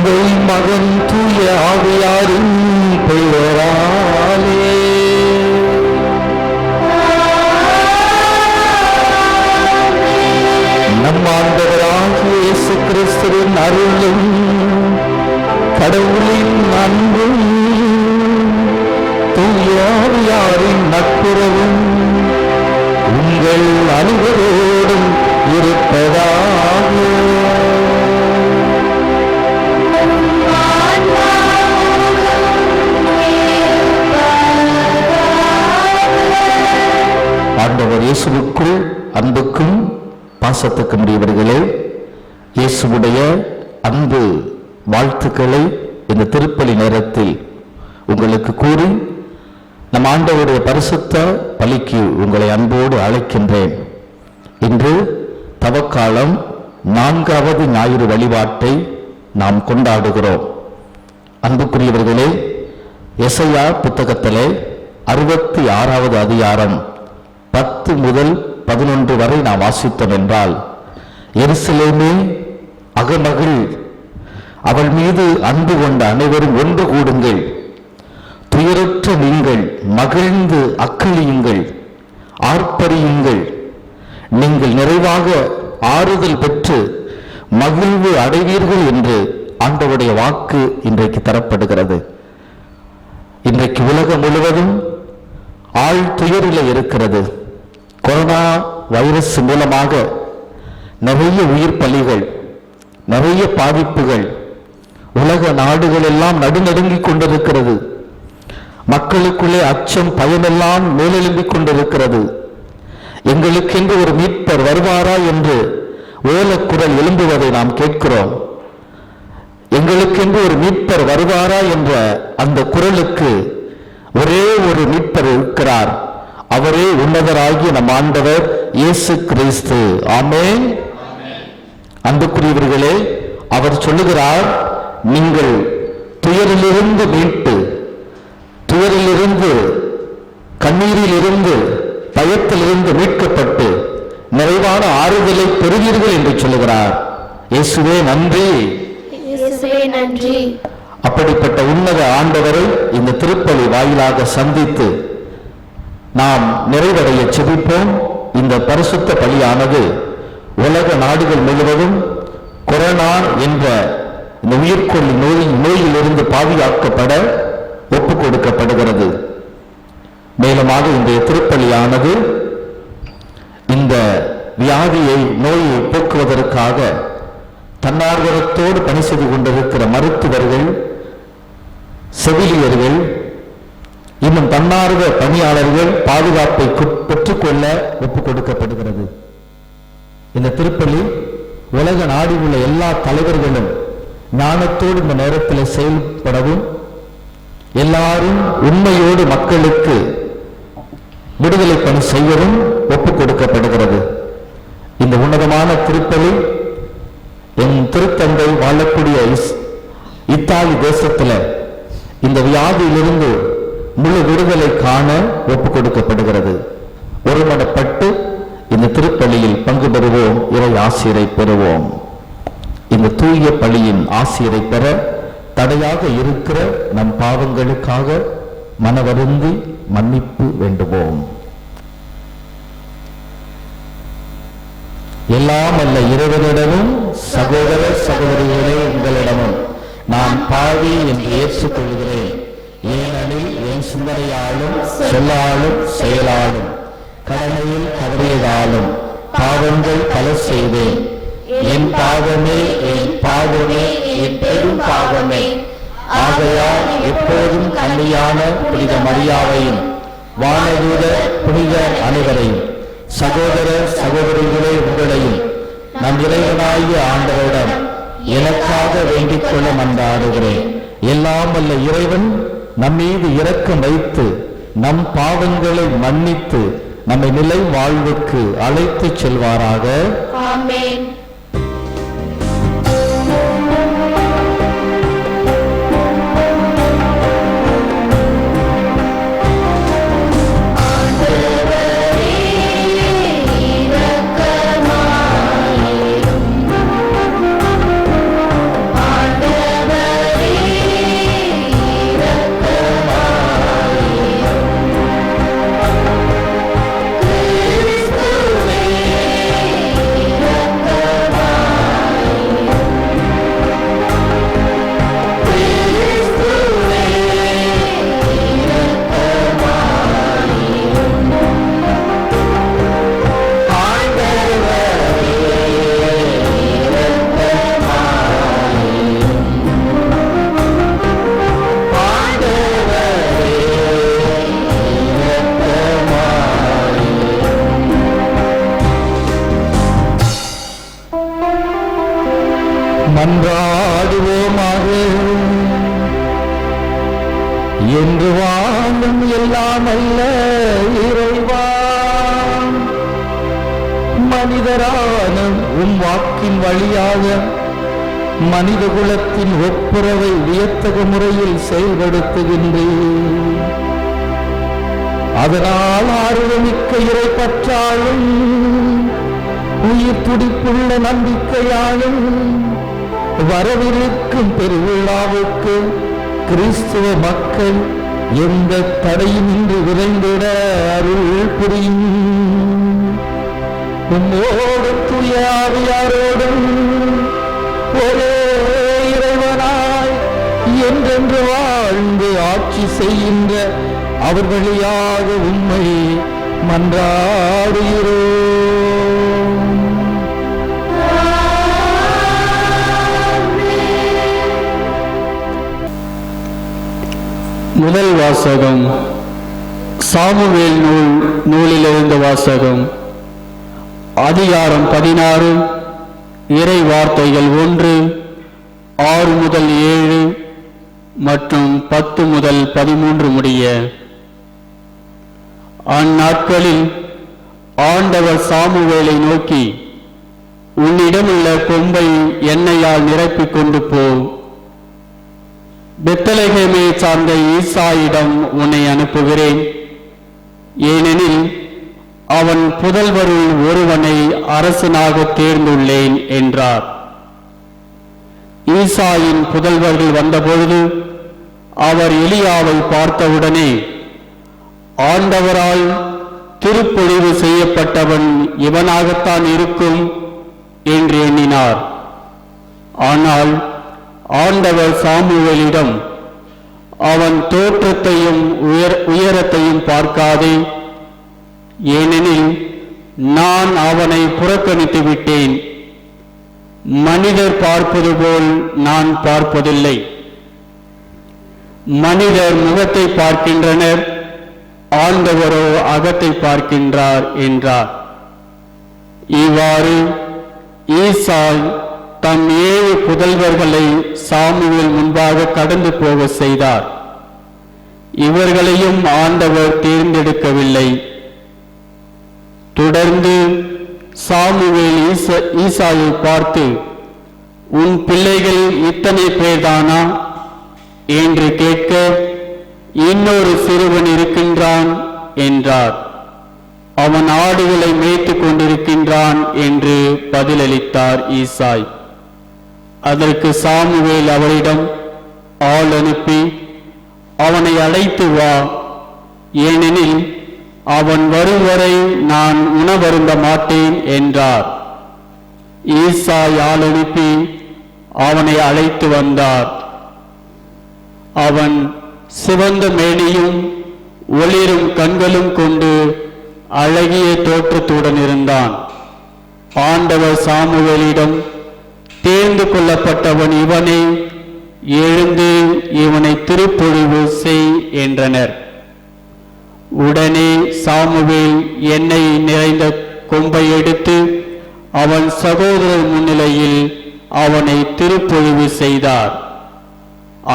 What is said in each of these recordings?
தந்தை மகன் தூய ஆவியாரின் பெயராலே. நம் ஆண்டவராகிய இயேசு கிறிஸ்துவின் அருளும் கடவுளின் அன்பும் தூய ஆவியாரின் நட்புறவும் உங்கள் அனைவரோடும் இருப்பதாக. ஆண்டவர் இயேசுவுக்குள் அன்புக்கும் பாசத்துக்கும் உரியவர்களே, இயேசுவுடைய அன்பு வாழ்த்துக்களை இந்த திருப்பலி நேரத்தில் உங்களுக்கு கூறி நம் ஆண்டவருடைய பரிசுத்த பலிக்கு உங்களை அன்போடு அழைக்கின்றேன். இன்று தவக்காலம் 4வது ஞாயிறு வழிபாட்டை நாம் கொண்டாடுகிறோம். அன்புக்குரியவர்களே, எசையா புத்தகத்திலே 66வது அதிகாரம் 10 முதல் 11 வரை நாம் வாசித்தோம் என்றால், எருசலேமே அகமகிழ், அவள் மீது அன்பு கொண்ட அனைவரும் ஒன்று கூடுங்கள், துயரற்ற நீங்கள் மகிழ்ந்து அக்களியுங்கள், ஆர்ப்பரியுங்கள், நீங்கள் நிறைவாக ஆறுதல் பெற்று மகிழ்வு அடைவீர்கள் என்று ஆண்டவருடைய வாக்கு இன்றைக்கு தரப்படுகிறது. இன்றைக்கு உலகம் முழுவதும் ஆள் துயரில் இருக்கிறது. கொரோனா வைரஸ் மூலமாக நிறைய உயிர் பலிகள், நிறைய பாதிப்புகள், உலக நாடுகள் எல்லாம் நடுநடுங்கிக் கொண்டிருக்கிறது. மக்களுக்குள்ளே அச்சம் பயமெல்லாம் மேலெழும்பிக் கொண்டிருக்கிறது. எங்களுக்கென்று ஒரு மீட்பர் வருவாரா என்று ஓலக்குரல் எழும்புவதை நாம் கேட்கிறோம். எங்களுக்கென்று ஒரு மீட்பர் வருவாரா என்ற அந்த குரலுக்கு ஒரே ஒரு மீட்பர் இருக்கிறார். அவரே உன்னதராகிய நம் ஆண்டவர் இயேசு கிறிஸ்து. ஆமென். அன்புக்குரியவர்களே, அவர் சொல்லுகிறார், நீங்கள் துயரிலிருந்து மீட்பு, துயரிலிருந்து, கண்ணீரிலிருந்து, பயத்திலிருந்து மீட்கப்பட்டு நிறைவான ஆறுதலை பெறுவீர்கள் என்று சொல்லுகிறார். இயேசுவே நன்றி, இயேசுவே நன்றி. அப்படிப்பட்ட உன்னத ஆண்டவரை இந்த திருப்பலி வாயிலாக சந்தித்து நாம் நிறைவடைய செபிப்போம். இந்த பரிசுத்த பலியானது உலக நாடுகள் முழுவதும் கொரோனா என்ற இந்த உயிர்கொல்லி நோயிலிருந்து பாதுகாக்கப்பட ஒப்புக் கொடுக்கப்படுகிறது. மேலுமாக இன்றைய திருப்பலியானது இந்த வியாதியை, நோயை போக்குவதற்காக தன்னார்வத்தோடு பணி செய்து கொண்டிருக்கிற மருத்துவர்கள், செவிலியர்கள், இன்னும் தன்னார்வ பணியாளர்கள் பாதுகாப்பை பெற்றுக்கொள்ள ஒப்புக் கொடுக்கப்படுகிறது. இந்த திருப்பலி உலக நாடில் உள்ள எல்லா தலைவர்களும் ஞானத்தோடு இந்த நேரத்தில் செயல்படவும், எல்லாரும் உண்மையோடு மக்களுக்கு விடுதலை பணி செய்யவும் ஒப்புக் கொடுக்கப்படுகிறது. இந்த உன்னதமான திருப்பலி என் திருத்தந்தை வாழக்கூடிய இத்தாலி தேசத்தில் இந்த வியாதியிலிருந்து முழு விடுதலை காண ஒப்புக் கொடுக்கப்படுகிறது. ஒருமனப்பட்டு இந்த திருப்பலியில் பங்கு பெறுவோம், இறை ஆசிரை பெறுவோம். இந்த தூய பலியின் ஆசிரை பெற தடையாக இருக்கிற நம் பாவங்களுக்காக மனவருந்தி மன்னிப்பு வேண்டுவோம். எல்லாம் அல்ல இறைவனிடமும் சகோதர சகோதரிகளே உங்களிடமும் நான் பாவி என்று ஏற்றுக்கொள்கிறேன். ஏனெனில் என் சிந்தனையாலும் சொல்லாலும் செயலாலும் கடமையில் தவறியதாலும் பாவங்கள் பல செய்தேன். என் பாவமே, என் பாவமே, என் பெரும் பாவமே. ஆகையால் எப்போதும் கன்னியான புனித மரியாவையும் வானதூத புனித அனைவரையும் சகோதர சகோதரிகளே உங்களையும் நம் இறைவனாகிய ஆண்டவரிடம் எனக்காக வேண்டிக் கொள்ள மன்றாடுகிறேன். எல்லாம் வல்ல இறைவன் நம்மீது இரக்கம் வைத்து நம் பாவங்களை மன்னித்து நம்மை நிலை வாழ்வுக்கு அழைத்து செல்வாராக. ஆமென். ஆண்டவரே மன்றாடுவோமாக. என்று வாழும் எல்லாம் அல்ல இறைவா, மனிதரான உம் வாக்கின் வழியாக மனித குலத்தின் ஒப்புரவை வியத்தக முறையில் செயல்படுத்துகின்றேன். அதனால் ஆர்வமிக்க இறை பற்றாலும் உயிர் துடிப்புள்ள நம்பிக்கையாலும் வரவிருக்கும் பெருவிழாவுக்கு கிறிஸ்துவ மக்கள் எந்த தடையுமின்றி விரைந்திட அருள் புரியும். உம்மோடு தூய ஆவியாரோடும் ஒரே இறைவனாய் என்றென்று வாழ்ந்து ஆட்சி செய்கின்ற அவர் வழியாக உம்மை மன்றாடுகிறோம். முதல் வாசகம் சாமுவேல் நூலிலிருந்து வாசகம். அதிகாரம் 16, இறை வார்த்தைகள் 1, 6 முதல் 7 மற்றும் 10 முதல் 13 முடிய. அந்நாட்களில் ஆண்டவர் சாமுவேலை நோக்கி, உன்னிடமுள்ள கொம்பை எண்ணெயால் நிரப்பிக் கொண்டு போ. பெத்லகேமை சார்ந்த ஈசாயிடம் உன்னை அனுப்புகிறேன். ஏனெனில் அவன் புதல்வருள் ஒருவனை அரசனாக தேர்ந்துள்ளேன் என்றார். ஈசாயின் புதல்வர்கள் வந்தபொழுது அவர் எலியாவை பார்த்தவுடனே, ஆண்டவரால் திருப்பொழிவு செய்யப்பட்டவன் இவனாகத்தான் இருக்கும் என்று எண்ணினார். ஆனால் ஆண்டவர் சாமுவேலிடம், அவன் தோற்றத்தையும் உயரத்தையும் பார்க்காதே, ஏனெனில் நான் அவனை புறக்கணித்து விட்டேன். மனிதர் பார்ப்பது போல் நான் பார்ப்பதில்லை. மனிதர் முகத்தை பார்க்கின்றனர், ஆண்டவரோ அகத்தை பார்க்கின்றார் என்றார். இவ்வாறு ஈசாய் தம் 7 புதல்வர்களை சாமுவேல் முன்பாக கடந்து போக செய்தார். இவர்களையும் ஆண்டவர் தேர்ந்தெடுக்கவில்லை. தொடர்ந்து சாமுவேல் ஈசாயை பார்த்து, உன் பிள்ளைகள் இத்தனை பேர்தானா என்று கேட்க, இன்னொரு சிறுவன் இருக்கின்றான் என்றார். அவன் ஆடுகளை மேய்த்து கொண்டிருக்கின்றான் என்று பதிலளித்தார் ஈசாய். அதற்கு சாமுவேல் அவரிடம் ஆள் அனுப்பி, அவனை அழைத்து வா, ஏனெனில் அவன் வரும் வரை நான் உணவருந்த மாட்டேன் என்றார். ஈசாய் ஆள் அனுப்பி அவனை அழைத்து வந்தார். அவன் சிவந்த மேனியும் ஒளிரும் கண்களும் கொண்டு அழகிய தோற்றத்துடன் இருந்தான். ஆண்டவர் சாமுவேலிடம், தேர்ந்து கொள்ளப்பட்டவன் இவனே, எழுந்து இவனை திருப்பொழிவு செய் என்றனர். உடனே சாமுவேல் எண்ணெய் நிறைந்த கொம்பை எடுத்து அவன் சகோதரர் முன்னிலையில் அவனை திருப்பொழிவு செய்தார்.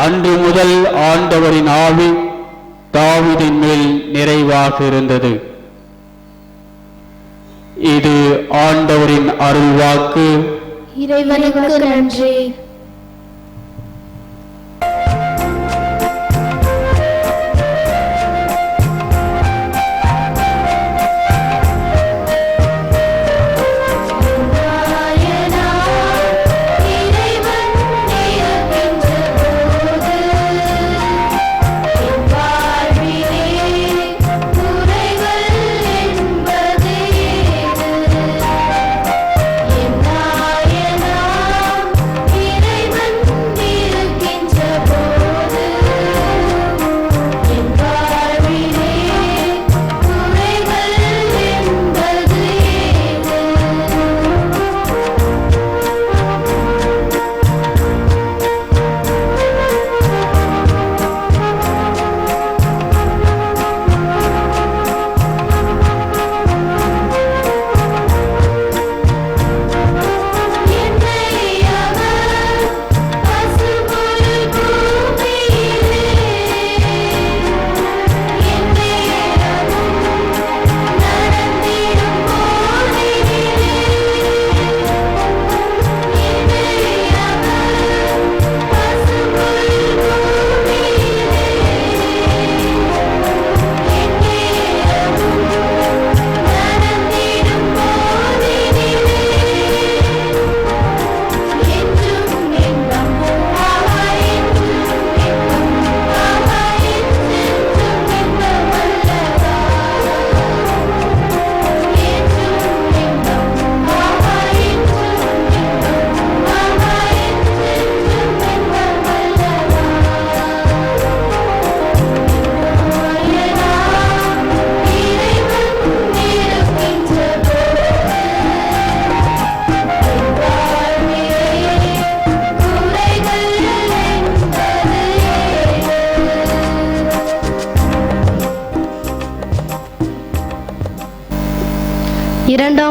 அன்று முதல் ஆண்டவரின் ஆவி தாவீதின் மேல் நிறைவாக இருந்தது. இது ஆண்டவரின் அருள்வாக்கு. இறைவனுக்கு நன்றி. என் நாயனா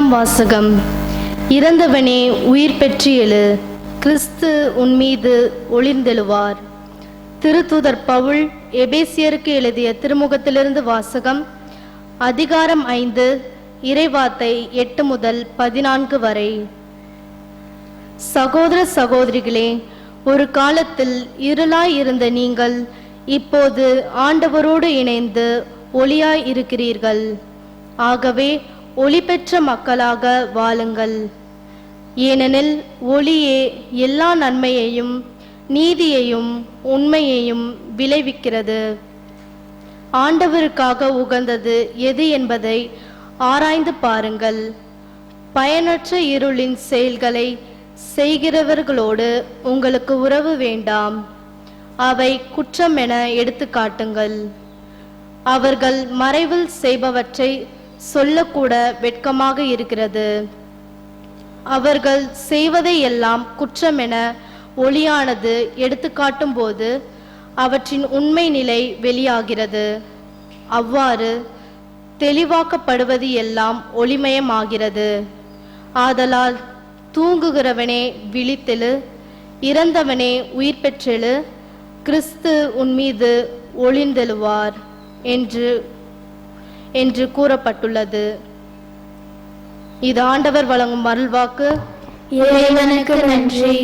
முதலாம் வாசகம். இறந்தவனே உயிர் பெற்று எழு, கிறிஸ்து உன்மீது ஒளிர்ந்தெழுவார். திருத்தூதர் பவுல் எபேசியருக்கு எழுதிய திருமுகத்திலிருந்து வாசகம். அதிகாரம் 5, இறைவார்த்தை 8 முதல் 14 வரை. சகோதர சகோதரிகளே, ஒரு காலத்தில் இருளாய் இருந்த நீங்கள் இப்போது ஆண்டவரோடு இணைந்து ஒளியாய் இருக்கிறீர்கள். ஆகவே ஒளி பெற்ற மக்களாக வாழுங்கள். ஏனெனில் ஒளியே எல்லா நன்மையையும் நீதியையும் உண்மையையும் விளைவிக்கிறது. ஆண்டவருக்காக உகந்தது எது என்பதை ஆராய்ந்து பாருங்கள். பயனற்ற இருளின் செயல்களை செய்கிறவர்களோடு உங்களுக்கு உறவு வேண்டாம். அவை குற்றம் என எடுத்து காட்டுங்கள். அவர்கள் மறைவில் செய்பவற்றை சொல்லக்கூட வெட்கமாக இருக்கிறது. அவர்கள் செய்வதை எல்லாம் குற்றம் என ஒளியானது எடுத்து காட்டும் போது அவற்றின் உண்மை நிலை வெளியாகிறது. அவ்வாறு தெளிவாக்கப்படுவது எல்லாம் ஒளிமயமாகிறது. ஆதலால் தூங்குகிறவனே விழித்தெழு, இறந்தவனே உயிர் பெற்றெழு, கிறிஸ்து உன்மீது ஒளிர்ந்தெழுவார் என்று கூறப்பட்டுள்ளது. இது ஆண்டவர் வழங்கும் அருள்வாக்கு. இறைவனுக்கு நன்றி.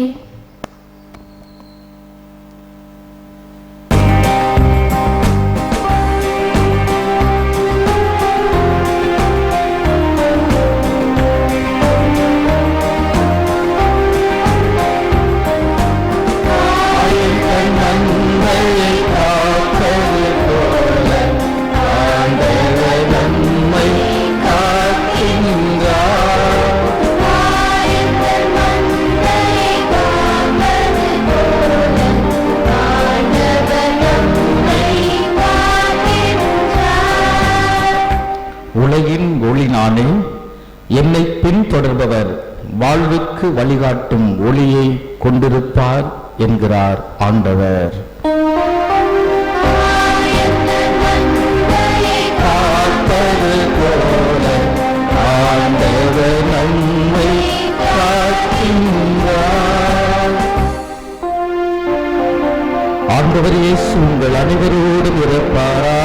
உலகின் ஒளி நானே, என்னை பின்தொடர்பவர் வாழ்வுக்கு வழிகாட்டும் ஒளியை கொண்டிருப்பார் என்கிறார் ஆண்டவர். ஆண்டவர் இயேசு உங்கள் அனைவரோடும் இருப்பாராக.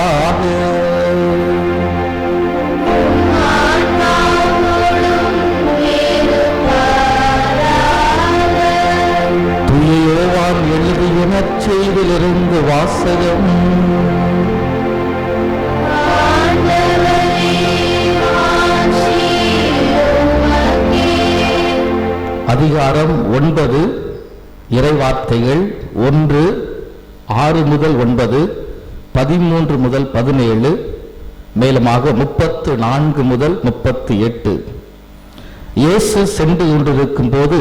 எழுதிய நற்செய்தியிலிருந்து வாசகம். அதிகாரம் 9, இறைவார்த்தைகள் 1, 6 முதல் 9, 13 முதல் 17, மேலுமாக 34 முதல் 38. இயேசு சென்று கொண்டிருக்கும் போது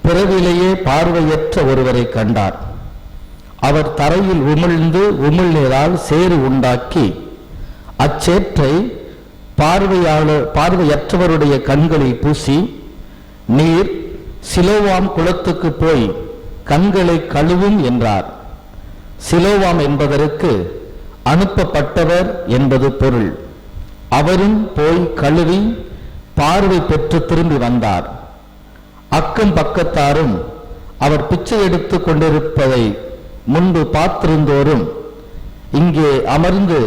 பிறவிலேயே பார்வையற்ற ஒருவரை கண்டார். அவர் தரையில் உமிழ்ந்து உமிழ்நீரால் சேறு உண்டாக்கி அச்சேற்றை பார்வையற்றவருடைய கண்களில் பூசி, நீர் சிலோவாம் குளத்துக்கு போய் கண்களை கழுவும் என்றார். சிலோவாம் என்பதற்கு அனுப்பப்பட்டவர் என்பது பொருள். அவரும் போய் கழுவி பார்வை பெற்று திரும்பி வந்தார். அக்கம் பக்கத்தாரும் அவர் பிச்சை எடுத்து கொண்டிருப்பதை முன்பு பார்த்திருந்தோரும், இங்கே அமர்ந்து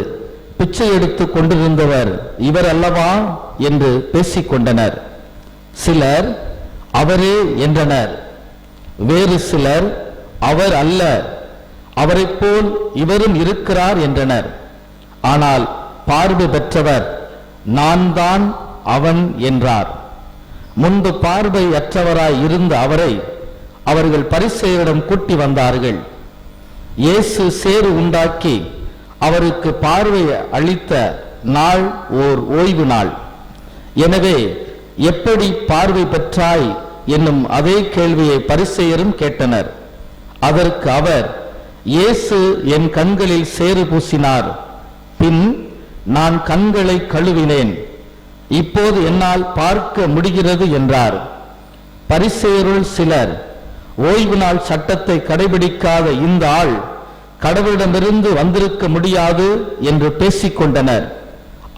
பிச்சை எடுத்து கொண்டிருந்தவர் இவர் அல்லவா என்று பேசிக்கொண்டனர். சிலர் அவரே என்றனர். வேறு சிலர் அவர் அல்ல, அவரைப் போல் இவரும் இருக்கிறார் என்றனர். ஆனால் பார்வை பெற்றவர் நான் தான் அவன் என்றார். முன்பு பார்வை அற்றவராய் இருந்த அவரை அவர்கள் பரிசேயரிடம் கூட்டி வந்தார்கள். இயேசு சேறு உண்டாக்கி அவருக்கு பார்வை அளித்த நாள் ஓர் ஓய்வு நாள். எனவே எப்படி பார்வை பெற்றாய் என்னும் அதே கேள்வியை பரிசேயரும் கேட்டனர். அதற்கு அவர், இயேசு என் கண்களில் சேறு பூசினார், பின் நான் கண்களை கழுவினேன், இப்போது என்னால் பார்க்க முடிகிறது என்றார். பரிசேயருள் சிலர், ஓய்வு நாள் சட்டத்தை கடைபிடிக்காத இந்த ஆள் கடவுளிடமிருந்து வந்திருக்க முடியாது என்று பேசிக்கொண்டனர்.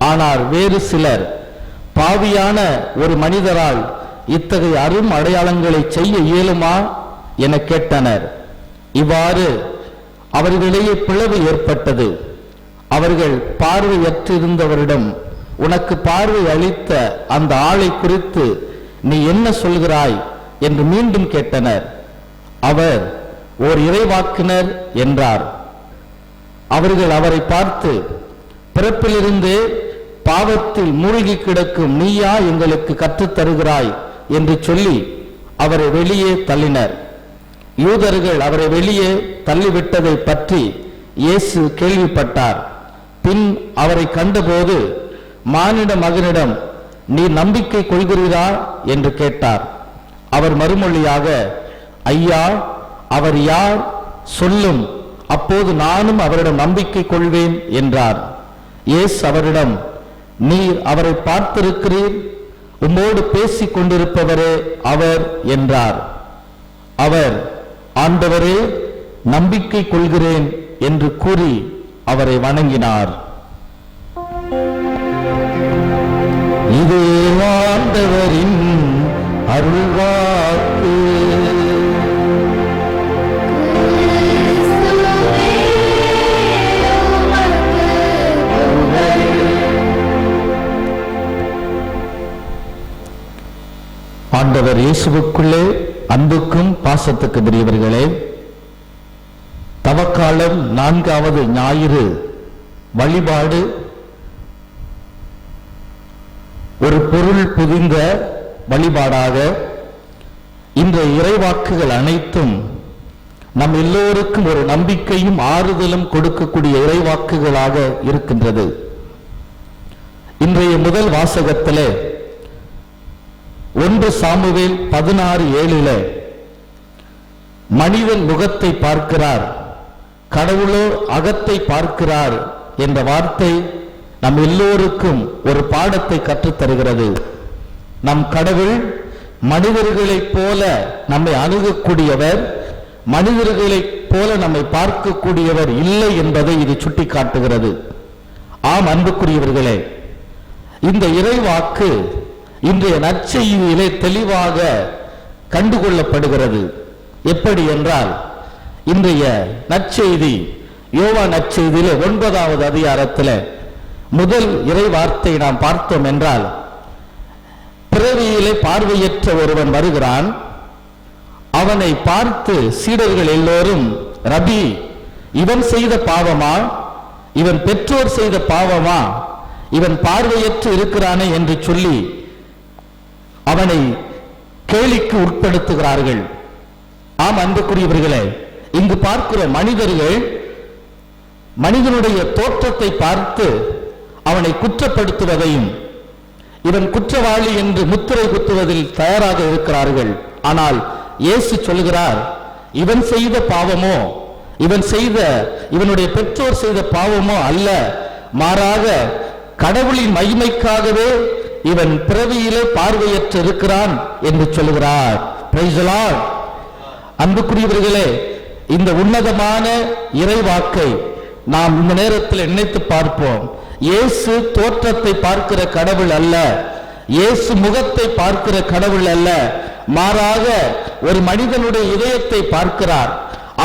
ஆனால் வேறு சிலர், பாவியான ஒரு மனிதரால் இத்தகைய அரும் அடையாளங்களை செய்ய இயலுமா என கேட்டனர். இவ்வாறு அவர்களிடையே பிளவு ஏற்பட்டது. அவர்கள் பார்வையற்றிருந்தவரிடம், உனக்கு பார்வை அளித்த அந்த ஆளை குறித்து நீ என்ன சொல்கிறாய் என்று மீண்டும் கேட்டனர். அவர் ஓர் இறைவாக்கினர் என்றார். அவர்கள் அவரை பார்த்து, பிறப்பிலிருந்தே பாவத்தில் மூழ்கி கிடக்கும் நீயா எங்களுக்கு கற்றுத் தருகிறாய் என்று சொல்லி அவரை வெளியே தள்ளினர். யூதர்கள் அவரை வெளியே தள்ளிவிட்டதை பற்றி இயேசு கேள்விப்பட்டார். பின் அவரை கண்டபோது, மானிட மகனிடம் நீ நம்பிக்கை கொள்கிறீரா என்று கேட்டார். அவர் மறுமொழியாக, ஐயா, அவர் யார் சொல்லும், அப்போது நானும் அவரிடம் நம்பிக்கை கொள்வேன் என்றார். இயேசு அவரிடம், நீர் அவரை பார்த்திருக்கிறீர், உம்மோடு பேசிக் கொண்டிருப்பவரே அவர் என்றார். அவர், ஆண்டவரே, நம்பிக்கை கொள்கிறேன் என்று கூறி அவரை வணங்கினார். இது ஆண்டவரின் அருள்வாக்கு. ஆண்டவர் இயேசுவுக்குள்ளே அன்புக்கும் பாசத்துக்கு பெரியவர்களே, தவக்காலம் 4வது ஞாயிறு வழிபாடு ஒரு பொருள் புதிந்த வழிபாடாக இன்றைய இறைவாக்குகள் அனைத்தும் நம் எல்லோருக்கும் ஒரு நம்பிக்கையும் ஆறுதலும் கொடுக்கக்கூடிய இறைவாக்குகளாக இருக்கின்றது. இன்றைய முதல் வாசகத்திலே 1 சாமுவேல் 16:7 மனிதன் முகத்தை பார்க்கிறார், கடவுளோ அகத்தை பார்க்கிறார் என்ற வார்த்தை நம் எல்லோருக்கும் ஒரு பாடத்தை கற்றுத் தருகிறது. நம் கடவுள் மனிதர்களைப் போல நம்மை அணுகக்கூடியவர், மனிதர்களைப் போல நம்மை பார்க்கக்கூடியவர் இல்லை என்பதை இது சுட்டிக்காட்டுகிறது. ஆம் அன்புக்குரியவர்களே, இந்த இறைவாக்கு இன்றைய நற்செய்தியிலே தெளிவாக கண்டுகொள்ளப்படுகிறது. எப்படி என்றால், இன்றைய நற்செய்தி யோவான் நற்செய்தியிலே 9வது அதிகாரத்தில் முதல் இறை வார்த்தை நாம் பார்த்தோம் என்றால், பிறவியிலே பார்வையற்ற ஒருவன் வருகிறான். அவனை பார்த்து சீடர்கள் எல்லோரும், ரபி, இவன் செய்த பாவமா, இவன் பெற்றோர் செய்த பாவமா, இவன் பார்வையற்று இருக்கிறானே என்று சொல்லி அவனை கேலிக்கு உட்படுத்துகிறார்கள். ஆம் அன்புக்குரியவர்களே, இங்கு பார்க்கிற மனிதர்கள் மனிதனுடைய தோற்றத்தை பார்த்து அவனை குற்றப்படுத்துவதையும் இவன் குற்றவாளி என்று முத்திரை குத்துவதில் தயாராக இருக்கிறார்கள். ஆனால் இயேசு சொல்கிறார், இவன் செய்த பாவமோ, இவனுடைய பெற்றோர் செய்த பாவமோ அல்ல, மாறாக கடவுளின் மகிமைக்காகவே இவன் பிறவியிலே பார்வையற்று இருக்கிறான் என்று சொல்கிறார். Praise the Lord. அன்புக்குரியவர்களே, இந்த உன்னதமான இறைவாக்கை நாம் இந்த நேரத்தில் நினைத்து பார்ப்போம். இயேசு தோற்றத்தை பார்க்கிற கடவுள் அல்ல, இயேசு முகத்தை பார்க்கிற கடவுள் அல்ல, மாறாக ஒரு மனிதனுடைய இதயத்தை பார்க்கிறார்,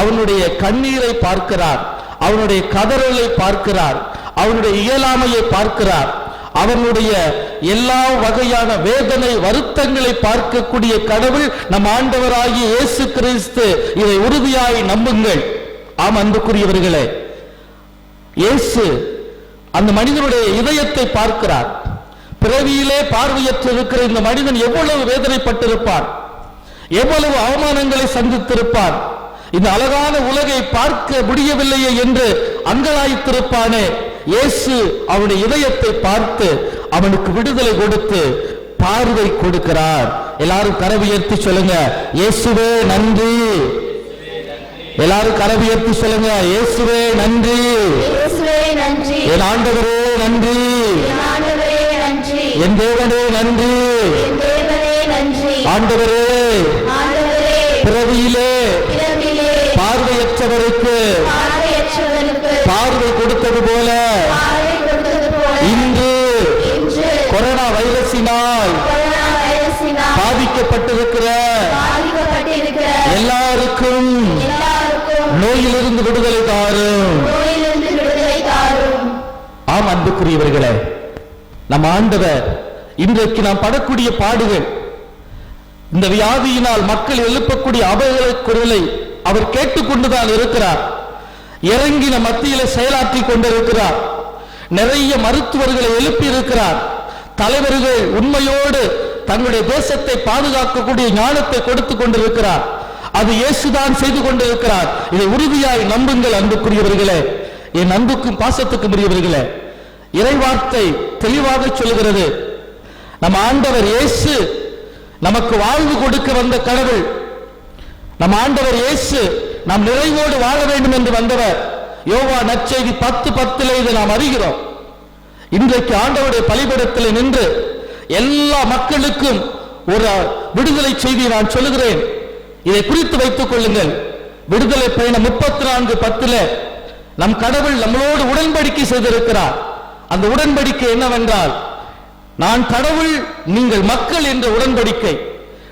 அவனுடைய கண்ணீரை பார்க்கிறார், அவனுடைய கதறலை பார்க்கிறார், அவனுடைய இயலாமையை பார்க்கிறார், அவனுடைய எல்லா வகையான வேதனை வருத்தங்களை பார்க்கக்கூடிய கடவுள் நம் ஆண்டவராகிய இயேசு கிறிஸ்து. இதை உறுதியாய் நம்புங்கள். ஆம் அன்புக்குரியவர்களே, இயேசு அந்த மனிதனுடைய இதயத்தை பார்க்கிறார். பிறவியிலே பார்வையற்று இருக்கிற இந்த மனிதன் எவ்வளவு வேதனைப்பட்டிருப்பான், எவ்வளவு அவமானங்களை சந்தித்திருப்பான், இந்த அழகான உலகை பார்க்க முடியவில்லையே என்று அங்கலாய்த்திருப்பானே. இயேசு அவனுடைய இதயத்தை பார்த்து அவனுக்கு விடுதலை கொடுத்து பார்வை கொடுக்கிறார். எல்லாரும் கரவை உயர்த்தி சொல்லுங்க, இயேசுவே நன்றி. எல்லாரும் கரவை உயர்த்தி சொல்லுங்க, இயேசுவே நன்றி, என் ஆண்டவரே நன்றி, என் தேவனே நன்றி. ஆண்டவரே, பிறவியிலே பார்வையற்றவருக்கு பார்வை கொடுத்தது போல இன்று கொரோனா வைரஸினால் பாதிக்கப்பட்டிருக்கிற பாதிக்கப்பட்டிருக்கிற எல்லாருக்கும் எல்லாருக்கும் நோயிலிருந்து விடுதலை தாரும். நோயிலிருந்து விடுதலை தாரும். ஆம் அன்புக்குரியவர்களே, நம் ஆண்டவர் இன்றைக்கு நாம் படக்கூடிய பாடுகள், இந்த வியாதியினால் மக்கள் எழுப்பக்கூடிய அபய குரலை அவர் கேட்டுக்கொண்டுதான் இருக்கிறார். இறங்கின மத்தியில செயலாற்றி கொண்டிருக்கிறார். நிறைய மருத்துவர்களை எழுப்பி இருக்கிறார். தலைவர்கள் உண்மையோடு தங்களுடைய தேசத்தை பாதுகாக்கக்கூடிய ஞானத்தை கொடுத்து கொண்டிருக்கிறார். அது இயேசுதான் செய்து கொண்டிருக்கிறார். இதை உறுதியாய் நம்புங்கள் அன்புக்குரியவர்களே, என் அன்புக்கும் பாசத்துக்கும் உரியவர்களே. இறைவார்த்தை தெளிவாக சொல்கிறது, நம் ஆண்டவர் இயேசு நமக்கு வாழ்வு கொடுக்க வந்த கடவுள். நம் ஆண்டவர் இயேசு நாம் நிறைவோடு வாழ வேண்டும் என்று வந்தவர். யோவான் நற்செய்தி 10:10 இதை நாம் அறிகிறோம். இன்றைக்கு ஆண்டவருடைய பலிபீடத்தில் நின்று எல்லா மக்களுக்கும் ஒரு விடுதலை செய்தியை நான் சொல்லுகிறேன். இதை குறித்து வைத்துக் கொள்ளுங்கள். விடுதலை பயணம் 34:10 நம் கடவுள் நம்மளோடு உடன்படிக்கை செய்திருக்கிறார். அந்த உடன்படிக்கை என்னவென்றால், நான் கடவுள் நீங்கள் மக்கள் என்ற உடன்படிக்கை,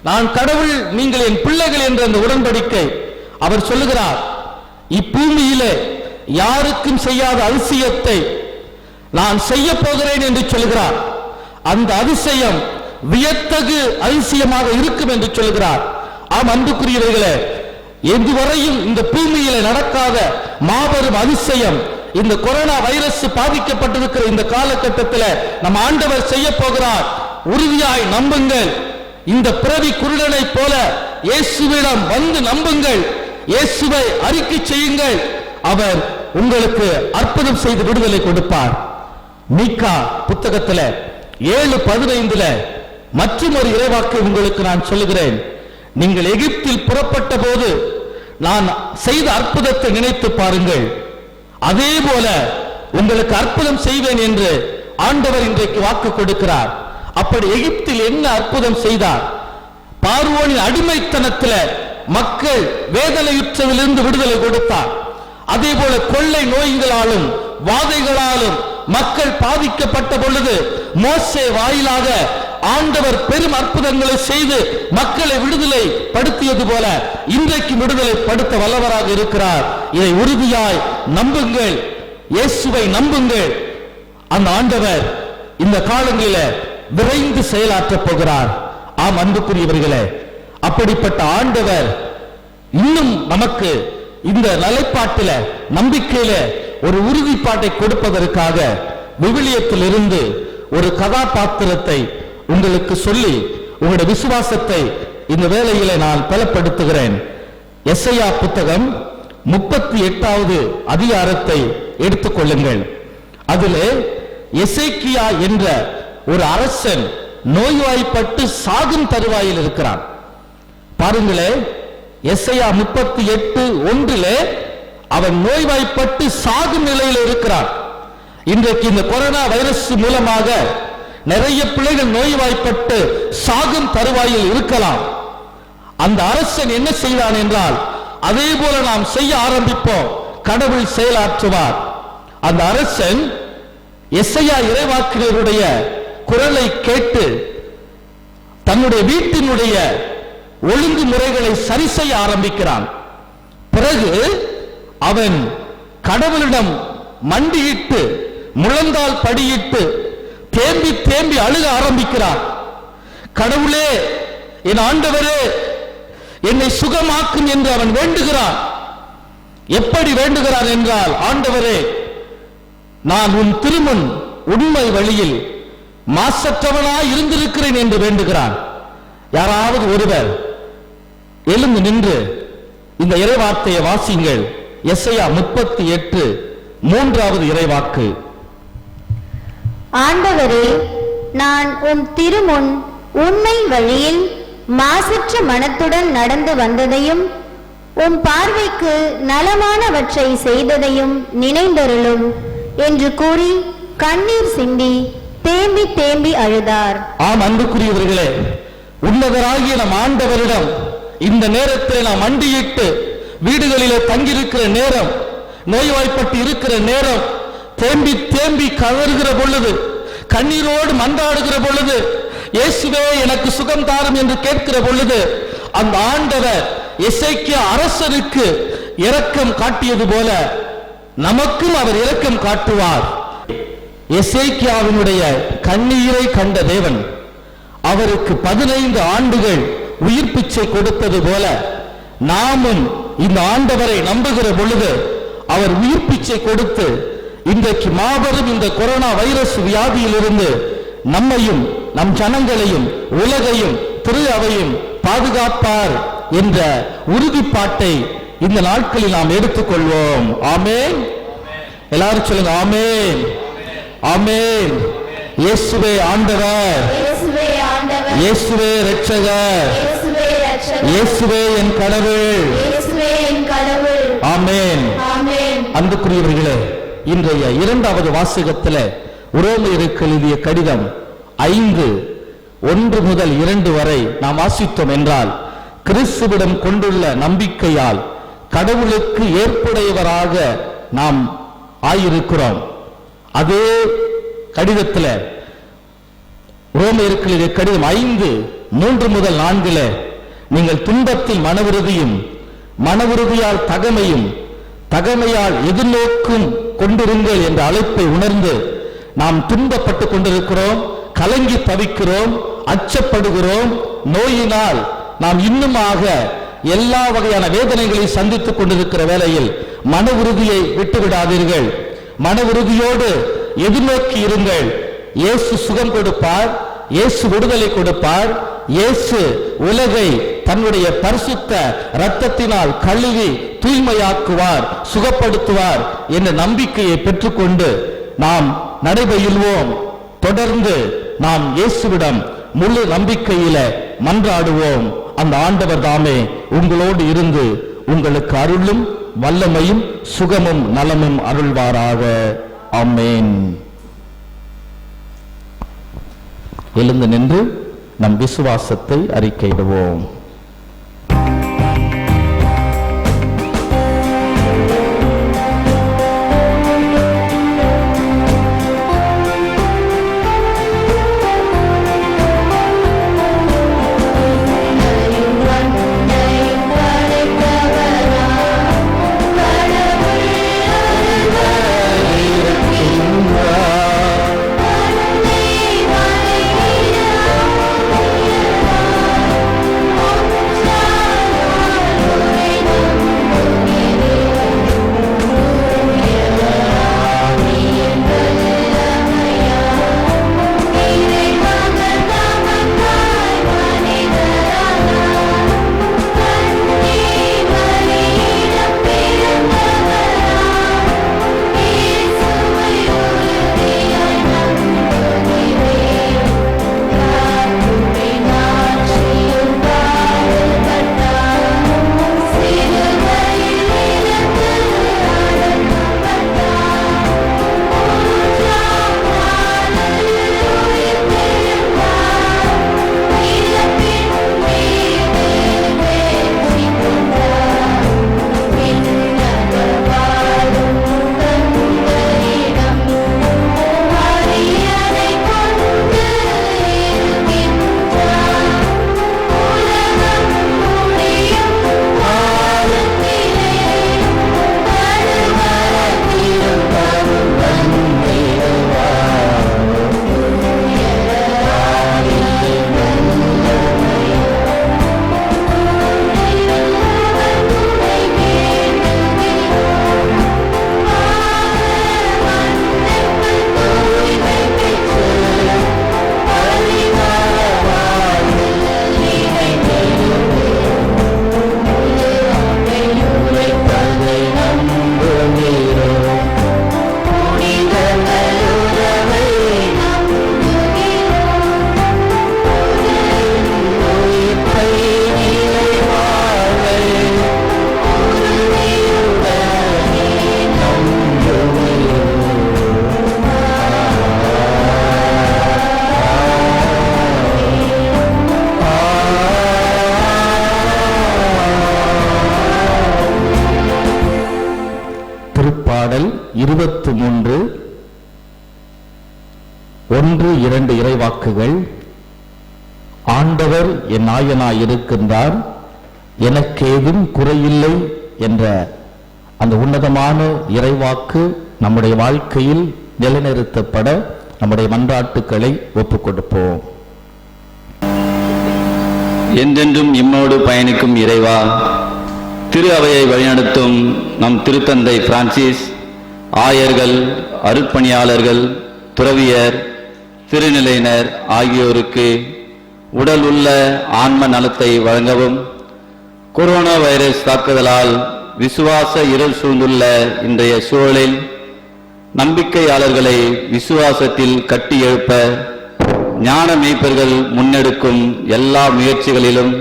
நான் கடவுள் நீங்கள் என் பிள்ளைகள் என்ற அந்த உடன்படிக்கை. அவர் சொல்லுகிறார், இப்பூமியிலே யாருக்கும் செய்யாத அதிசயத்தை நான் செய்ய போகிறேன் என்று சொல்கிறார். அந்த அதிசயம் வியத்தகு அதிசயமாக இருக்கும் என்று சொல்கிறார். ஆம் அன்புக்குரியவர்களே, இதுவரையும் இந்த பூமியிலே நடக்காத மாபெரும் அதிசயம் இந்த கொரோனா வைரஸ் பாதிக்கப்பட்டிருக்கிற இந்த காலகட்டத்தில் நம் ஆண்டவர் செய்ய போகிறார். உறுதியாய் நம்புங்கள். இந்த பிறவி குருடனை போல இயேசுவிடம் வந்து நம்புங்கள். இயேசுவை அறிக்கை செய்யுங்கள். அவர் உங்களுக்கு அற்புதம் செய்து விடுதலை கொடுப்பார். மீகா புத்தகத்தில் 7:15 மற்றும் ஒரு இறைவாக்கை உங்களுக்கு நான் சொல்லுகிறேன். நீங்கள் எகிப்தில் புறப்பட்ட போது நான் செய்த அற்புதத்தை நினைத்து பாருங்கள், அதே போல உங்களுக்கு அற்புதம் செய்வேன் என்று ஆண்டவர் இன்றைக்கு வாக்கு கொடுக்கிறார். அப்படி எகிப்தில் என்ன அற்புதம் செய்தார்? பார்வோனின் அடிமைத்தனத்தில் மக்கள் வேதனையுற்றதிலிருந்து விடுதலை கொடுத்தார். அதே போல கொள்ளை நோய்களாலும் வாதைகளாலும் மக்கள் பாதிக்கப்பட்ட பொழுது மோசே வாயிலாக ஆண்டவர் பெரும் அற்புதங்களை செய்து மக்களை விடுதலை படுத்தியது போல இன்றைக்கு விடுதலை படுத்த வல்லவராக இருக்கிறார். இதை உறுதியாய் நம்புங்கள். இயேசுவை நம்புங்கள். அந்த ஆண்டவர் இந்த காலங்களில் விரைந்து செயலாற்றப் போகிறார். ஆம் அன்புக்குரியவர்களே, அப்படிப்பட்ட ஆண்டவர் இன்னும் நமக்கு இந்த நிலைப்பாட்டில நம்பிக்கையில ஒரு உறுதிப்பாட்டை கொடுப்பதற்காக விவிலியத்திலிருந்து ஒரு கதாபாத்திரத்தை உங்களுக்கு சொல்லி உங்களுடைய விசுவாசத்தை இந்த வேளையில நான் பலப்படுத்துகிறேன். எசையா புத்தகம் 38வது அதிகாரத்தை எடுத்துக்கொள்ளுங்கள். அதிலே எசேக்கியா என்ற ஒரு அரசன் நோய்வாய்ப்பட்டு சாகும் தருவாயில் இருக்கிறான். பாருங்களே, எசையா 38:1 அவன் நோய்வாய்ப்பட்டு சாகும் நிலையில் இருக்கிறான். இன்றைக்கு இந்த கொரோனா வைரஸ் மூலமாக நிறைய பிள்ளைகள் நோய்வாய்ப்பட்டு சாகும் தருவாயில் இருக்கலாம். அந்த அரசன் என்ன செய்தான் என்றால், அதே போல நாம் செய்ய ஆரம்பிப்போம், கடவுள் செயலாற்றுவார். அந்த அரசன் எசையா இறைவாக்கினருடைய குரலை கேட்டு தன்னுடைய வீட்டினுடைய ஒழுங்குமுறைகளை சரி செய்ய ஆரம்பிக்கிறான். பிறகு அவன் கடவுளிடம் மண்டியிட்டு முழந்தால் படியிட்டு தேம்பி தேம்பி அழுக ஆரம்பிக்கிறான். கடவுளே, என் ஆண்டவரே, என்னை சுகமாக்கும் என்று அவன் வேண்டுகிறான். எப்படி வேண்டுகிறான் என்றால், ஆண்டவரே, நான் உன் திருமுன் உண்மை வழியில் மாசற்றவனாய் இருந்திருக்கிறேன் என்று வேண்டுகிறான். யாராவது ஒருவர் எழுந்து நின்று இந்த இறைவார்த்தையை வாசிங்கள். எசையா 38:3 இறைவாக்கு. ஆண்டவரே, நான் உம் திருமுன் உண்மை வழியில் மாசற்ற மனத்துடன் நடந்து வந்ததையும் உம் பார்வைக்கு நலமானவற்றை செய்ததையும் நினைந்தருளும் என்று கூறி கண்ணீர் சிந்தி தேம்பி தேம்பி அழுதார். ஆம் அன்புக்குரியவர்களே, உன்னதராகிய நம் ஆண்டவரிடம் இந்த நேரத்தில் நாம் மண்டியிட்டு வீடுகளிலே தங்கியிருக்கிற நேரம், நோய்வாய்ப்பட்டு இருக்கிற நேரம், தேம்பி தேம்பி கதறுகிற பொழுது, கண்ணீரோடு மன்றாடுகிற பொழுது, இயேசுவே எனக்கு சுகம் தாரும் என்று கேட்கிற பொழுது அந்த ஆண்டவர் எசேக்கியா அரசருக்கு இரக்கம் காட்டியது போல நமக்கும் அவர் இரக்கம் காட்டுவார். எசேக்கியாவினுடைய கண்ணீரை கண்ட தேவன் அவருக்கு 15 ஆண்டுகள் உயிர் பிச்சை கொடுத்தது போல நாமும் இந்த ஆண்டவரை நம்புகிற பொழுது அவர் உயிர் பிச்சை கொடுத்து இன்றைக்கு மாபெரும் இந்த கொரோனா வைரஸ் வியாதியிலிருந்து நம்மையும் நம் ஜனங்களையும் உலகையும் திரு அவையும் பாதுகாப்பார் என்ற உறுதிப்பாட்டை இந்த நாட்களில் நாம் எடுத்துக்கொள்வோம். ஆமென். எல்லாரும் சொல்லுங்க ஆமென், ஆமென். இயேசுவே ஆண்டவர், இயேசுவே இரட்சகர், இயேசுவே என் கடவுள். ஆமென். அன்புக்குரியவர்களே, இன்றைய 2வது வாசகத்தில் உரோமையருக்கு எழுதிய கடிதம் 5:1 முதல் 2 வரை நாம் வாசித்தோம் என்றால், கிறிஸ்துவிடம் கொண்டுள்ள நம்பிக்கையால் கடவுளுக்கு ஏற்புடையவராக நாம் ஆயிருக்கிறோம். அதே கடிதத்தில் உரோமையருக்கு எழுதிய கடிதம் 5:3 முதல் 4 நீங்கள் துன்பத்தில் மனவுறுதியும் மனவுறுதியால் தகமையும் தகமையால் எதிர்நோக்கும் கொண்டிருங்கள் என்ற அழைப்பை உணர்ந்து நாம் துன்பப்பட்டு கொண்டிருக்கிறோம், கலங்கி தவிக்கிறோம், அச்சப்படுகிறோம். நோயினால் நாம் இன்னுமாக எல்லா வகையான வேதனைகளை சந்தித்துக் கொண்டிருக்கிற வேளையில் மன உறுதியை விட்டுவிடாதீர்கள். மன உறுதியோடு எதிர்நோக்கி இருங்கள். இயேசு சுகம் கொடுப்பார், இயேசு விடுதலை கொடுப்பார், இயேசு உலகை தன்னுடைய பரிசுத்த இரத்தத்தினால் கழுவி தூய்மையாக்குவார், சுகப்படுத்துவார் என்ற நம்பிக்கையை பெற்றுக்கொண்டு நாம் நடைபெறுவோம். தொடர்ந்து நாம் இயேசுவிடம் முழு நம்பிக்கையில மன்றாடுவோம். அந்த ஆண்டவர் தாமே உங்களோடு இருந்து உங்களுக்கு அருளும் வல்லமையும் சுகமும் நலமும் அருள்வாராக. ஆமென். எழுந்து நின்று நம் விசுவாசத்தை அறிக்கையிடுவோம். பாடல் 23 1-2 இறைவாக்குகள். ஆண்டவர் என் நாயனாய் இருக்கின்றார், எனக்கேதும் குறையில்லை என்ற அந்த உன்னதமான இறைவாக்கு நம்முடைய வாழ்க்கையில் நிலைநிறுத்தப்பட நம்முடைய மன்றாட்டுக்களை ஒப்புக் கொடுப்போம். என்றென்றும் இம்மோடு பயணிக்கும் இறைவா, திரு அவையை வழிநடத்தும் நம் திருத்தந்தை பிரான்சிஸ், ஆயர்கள், அருட்பணியாளர்கள், துறவியர், திருநிலையினர் ஆகியோருக்கு உடல் உள்ள ஆன்ம நலத்தை வழங்கவும், கொரோனா வைரஸ் தாக்குதலால் விசுவாச இருள் சூழ்ந்துள்ள இன்றைய சூழலில் நம்பிக்கையாளர்களை விசுவாசத்தில் கட்டி எழுப்ப ஞான மேய்ப்பர்கள் முன்னெடுக்கும் எல்லா முயற்சிகளிலும்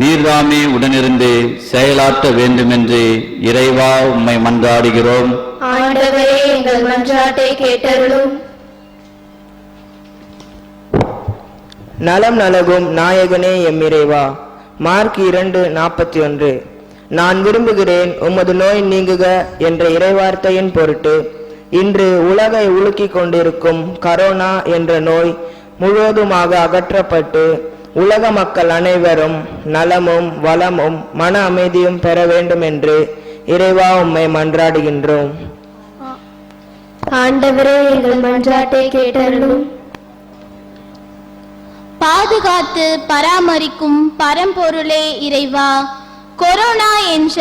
நீர்தாமே உடனிருந்து செயலாற்ற வேண்டுமென்று இறைவா உம்மை மன்றாடுகிறோம். ஆண்டவரே, எங்கள் மன்றாட்டை கேட்டருளும். நலம் நலகும் நாயகனே எம் இறைவா. மார்க் 2:41. நான் விரும்புகிறேன் உமது நோய் நீங்குக என்ற இறைவார்த்தையின் பொருட்டு இன்று உலகை உலுக்கிக் கொண்டிருக்கும் கரோனா என்ற நோய் முழுவதுமாக அகற்றப்பட்டு உலக மக்கள் அனைவரும் நலமும் வளமும் மன அமைதியும் பெற வேண்டும் என்று இறைவா உம்மை மன்றாடுகின்றோம். ஆண்டவரே, எங்கள் மன்றாட்டை கேட்டருளும். பாதுகாத்து பராமரிக்கும் பரம்பொருளே இறைவா, கொரோனா என்ற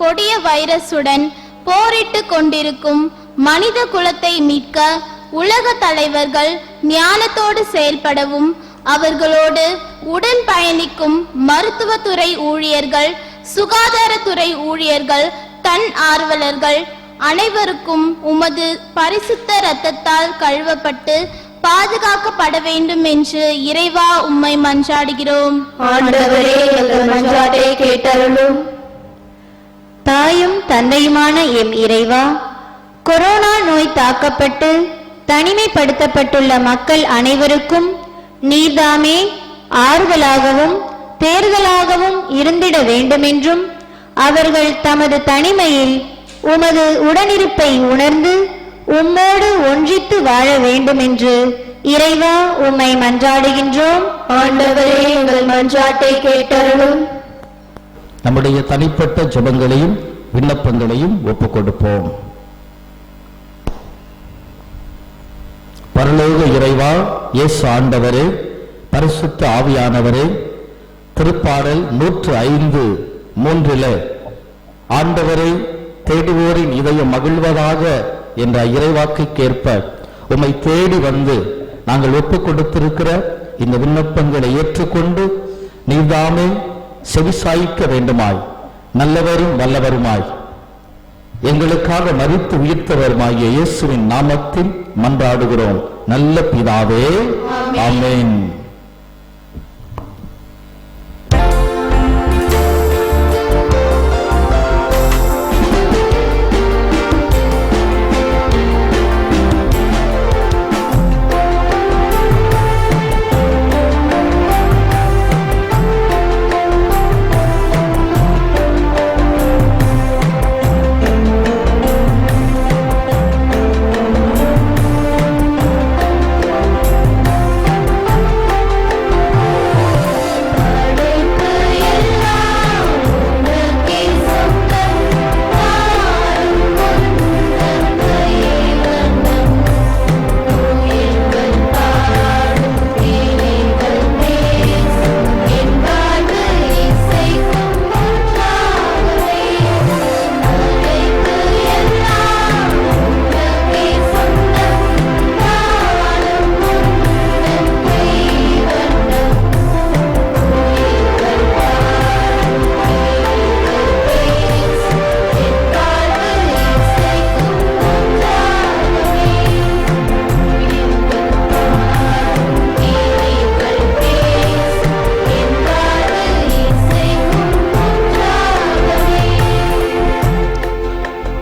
கொடிய வைரசுடன் போரிட்டு கொண்டிருக்கும் மனித குலத்தை மீட்க உலக தலைவர்கள் ஞானத்தோடு செயல்படவும், அவர்களோடு உடன் பயணிக்கும் மருத்துவத்துறை ஊழியர்கள், சுகாதாரத்துறை ஊழியர்கள், தன் ஆர்வலர்கள் அனைவருக்கும் உமது பரிசுத்த இரத்தத்தால் கழுவப்பட்டு பாதுகாக்கப்பட வேண்டும் என்று இறைவா உம்மை மன்றாடுகிறோம். ஆண்டவரே, எங்கள் மன்றாட்டை கேட்டருளும். தாயும் தந்தையுமான எம் இறைவா, கொரோனா நோய் தாக்கப்பட்டு தனிமைப்படுத்தப்பட்டுள்ள மக்கள் அனைவருக்கும் நீர்தாமே ஆறுதலாகவும் தேர்தலாகவும் இருந்திட வேண்டுமென்றும், அவர்கள் தமது தனிமையில் உமது உடனிருப்பை உணர்ந்து உம்மோடு ஒன்றித்து வாழ வேண்டும் என்று இறைவா உம்மை மன்றாடுகின்றோம். ஆண்டவரே, எங்கள் மன்றாட்டை கேட்டருளும். நம்முடைய தனிப்பட்ட ஜெபங்களையும் விண்ணப்பங்களையும் ஒப்புக் கொடுப்போம். பரலோக இறைவா, இயேசு ஆண்டவரே, பரிசுத்த ஆவியானவரே, திருப்பாடல் 105:3 ஆண்டவரை தேடுவோரின் இதயம் மகிழ்வதாக என்ற இறைவாக்குக்கேற்ப உம்மை தேடி வந்து நாங்கள் ஒப்புக் கொடுத்திருக்கிற இந்த விண்ணப்பங்களை ஏற்றுக்கொண்டு நீர்தாமே செவிசாய்க்க வேண்டுமாய், நல்லவரும் வல்லவருமாய், எங்களுக்காக மரித்து உயிர்த்தவருமாகிய இயேசுவின் நாமத்தில் மன்றாடுகிறோம் நல்ல பிதாவே, ஆமென்.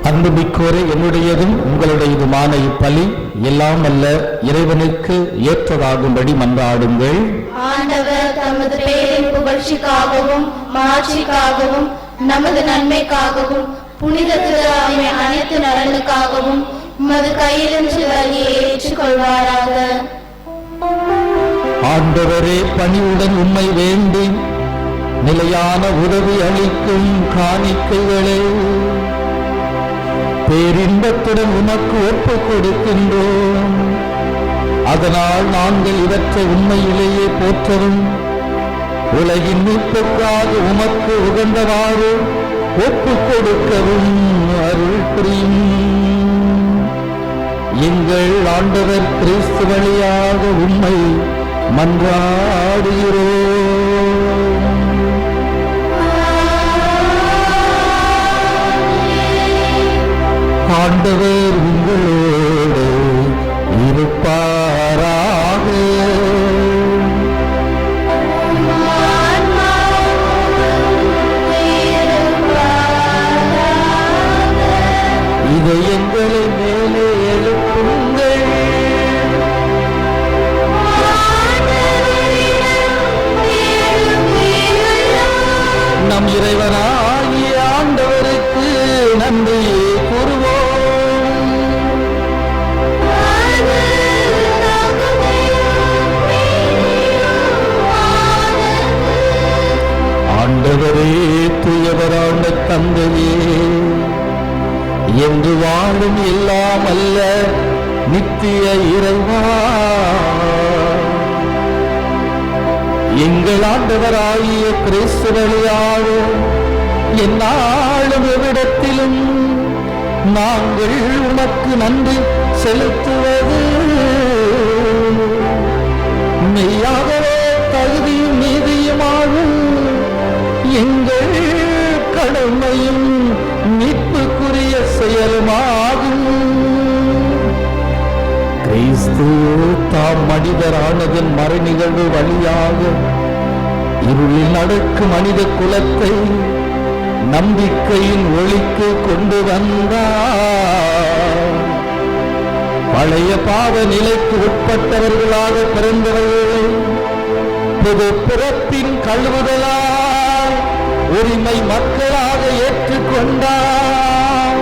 அன்புமிக்கோரே, என்னுடையதும் உங்களுடையதுமான இப்பலி எல்லாம் அல்ல இறைவனுக்கு ஏற்றதாகும்படி மன்றாடுங்கள். ஆண்டவர் தமது பேரின் புகழ்ச்சிக்காகவும் மாட்சிக்காகவும் நமது நன்மைக்காகவும் புனித திரு அனைத்து நலனுக்காகவும் உமது கையிலிருந்து வழியை ஏற்றுக்கொள்வாராக. ஆண்டவரே, பணிவுடன் உம்மை வேண்டி நிலையான உதவி அளிக்கும் காணிக்கைகளே பேரின்பத்துடன் உமக்கு ஒப்புக் கொடுக்கின்றோம். அதனால் நாங்கள் இவற்றை உண்மையிலேயே போற்றவும் உலகின் மீட்புக்காக உமக்கு உகந்தவாறு ஒப்புக் கொடுக்கவும் அருள் புரியும். எங்கள் ஆண்டவர் கிறிஸ்து வழியாக உம்மை மன்றாடுகிறோம். ஆண்டவர் உங்களோடு இருப்பாராக. இதை எங்களை மேலே எழுப்புங்கள். நம் இறைவனாகிய ஆண்டவருக்கு நன்றி கூறுவோம். ஆண்டவரே, தூயவரான தந்தையே, என்று வாழும் எல்லாம் அல்ல நித்திய இறைவா, எங்கள் ஆண்டவராகிய கிறிஸ்து வழியாக எந்நாளும் எவ்விடத்திலும் நாங்கள் உமக்கு நன்றி செலுத்துவது மெய்யாகவே தகுதியும் நீதியுமாகும் எங்கள் கடமையும் மீட்புக்குரிய செயலுமாகும். கிறிஸ்து தாம் மனிதரானதன் மறைநிகழ்வு வழியாக இருளில் நடக்கும் மனித குலத்தை நம்பிக்கையின் ஒளிக்கு கொண்டு வந்தார். பழைய பாவ நிலைக்கு உட்பட்டவர்களாக பிறந்தவர்கள் புது பிறப்பின் கழுவுதலால் உரிமை மக்களாக ஏற்றுக்கொண்டார்.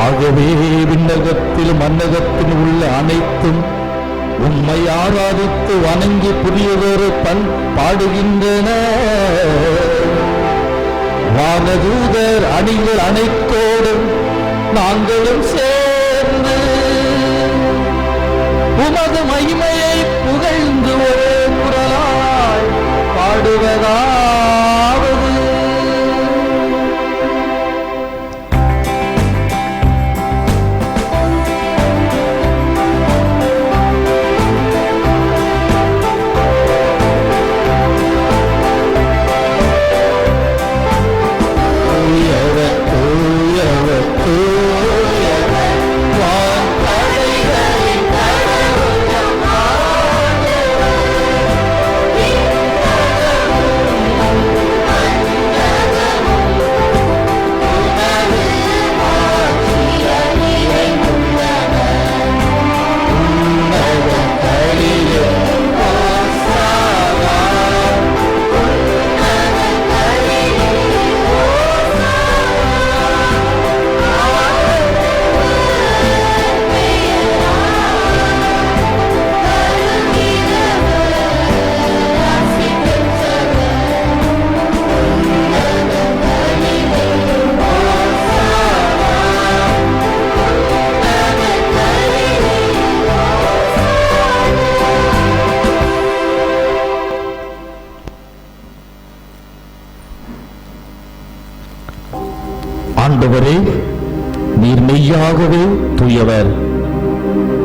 ஆகவே விண்ணகத்திலும் மன்னகத்தில் உள்ள அனைத்தும் உம்மை ஆராதித்து வணங்கி புதியதொரு பாடுகின்றன. வானதூதர் அணிகள் அனைத்தோடும் நாங்களும் சேர்ந்து உமது மகிமையை புகழ்ந்து ஒரே குரலாய் பாடுவதாவது. ஆண்டவரே, நீர் மெய்யாகவே தூயவர்,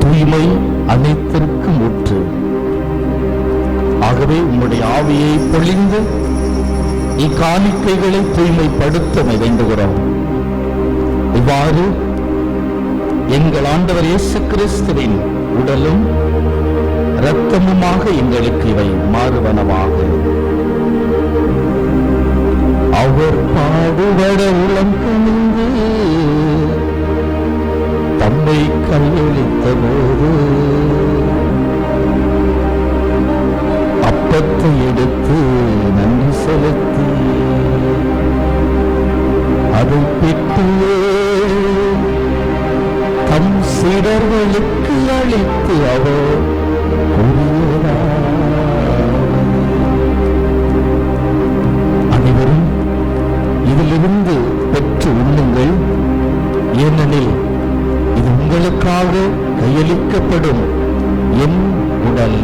தூய்மை அனைத்திற்கும் ஊற்று. ஆகவே உம்முடைய ஆவியை பொழிந்து இக்காணிக்கைகளை தூய்மைப்படுத்த வேண்டுகிறோம். இவ்வாறு எங்கள் ஆண்டவர் இயேசு கிறிஸ்துவின் உடலும் இரத்தமுமாக எங்களுக்கு இவை மாறுவனவாக. அவர் பாடுபட உளம் கனிந்து தம்மை கையளித்த போது அப்பத்தை எடுத்து நன்றி செலுத்தி அதை பெற்று தம் சீடர்களுக்கு அளித்து அவர் அனைவரும் இதிலிருந்து பெற்று உண்ணுங்கள், ஏனெனில் இது உங்களுக்காக கையளிக்கப்படும் என் உடல்.